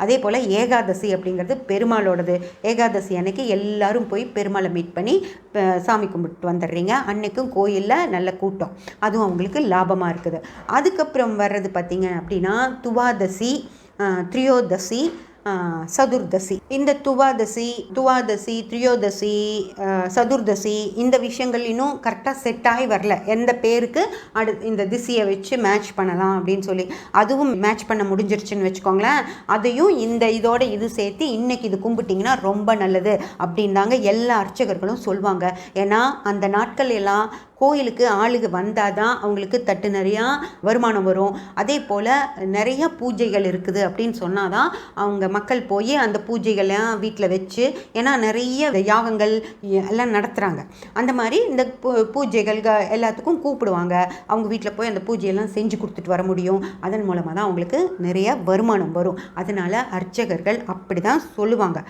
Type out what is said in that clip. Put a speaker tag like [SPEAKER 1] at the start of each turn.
[SPEAKER 1] அதே போல் ஏகாதசி அப்படிங்கிறது பெருமாளோடது. ஏகாதசி அன்னைக்கு எல்லாரும் போய் பெருமாளை மீட் பண்ணி சாமி கும்பிட்டு வந்துடுறீங்க. அன்னைக்கும் கோயிலில் நல்ல கூட்டம், அதுவும் அவங்களுக்கு லாபமாக இருக்குது. அதுக்கப்புறம் வர்றது பார்த்திங்க அப்படின்னா துவாதசி, திரியோதசி, சதுர்தசி. இந்த துவாதசி, திரியோதசி, சதுர்தசி இந்த விஷயங்கள் இன்னும் கரெக்டாக செட் ஆகி வரல. எந்த பேருக்கு இந்த திசையை வச்சு மேட்ச் பண்ணலாம் அப்படின்னு சொல்லி அதுவும் மேட்ச் பண்ண முடிஞ்சிருச்சுன்னு வச்சுக்கோங்களேன். அதையும் இதோட இது சேர்த்து இன்னைக்கு இது கும்பிட்டிங்கன்னா ரொம்ப நல்லது அப்படின்னாங்க எல்லா அர்ச்சகர்களும் சொல்லுவாங்க. ஏன்னா அந்த நாட்கள் எல்லாம் கோயிலுக்கு ஆளுக வந்தால் தான் அவங்களுக்கு தட்டு நிறையா வருமானம் வரும். அதே போல் நிறைய பூஜைகள் இருக்குது அப்படின்னு சொன்னால் தான் அவங்க மக்கள் போய் அந்த பூஜைகள்லாம் வீட்டில் வச்சு, ஏன்னா நிறைய யாகங்கள் எல்லாம் நடத்துகிறாங்க. அந்த மாதிரி இந்த பூஜைகள் எல்லாத்துக்கும் கூப்பிடுவாங்க. அவங்க வீட்டில் போய் அந்த பூஜையெல்லாம் செஞ்சு கொடுத்துட்டு வர முடியும். அதன் மூலமாக தான் அவங்களுக்கு நிறைய வருமானம் வரும். அதனால் அர்ச்சகர்கள் அப்படி தான் சொல்லுவாங்க.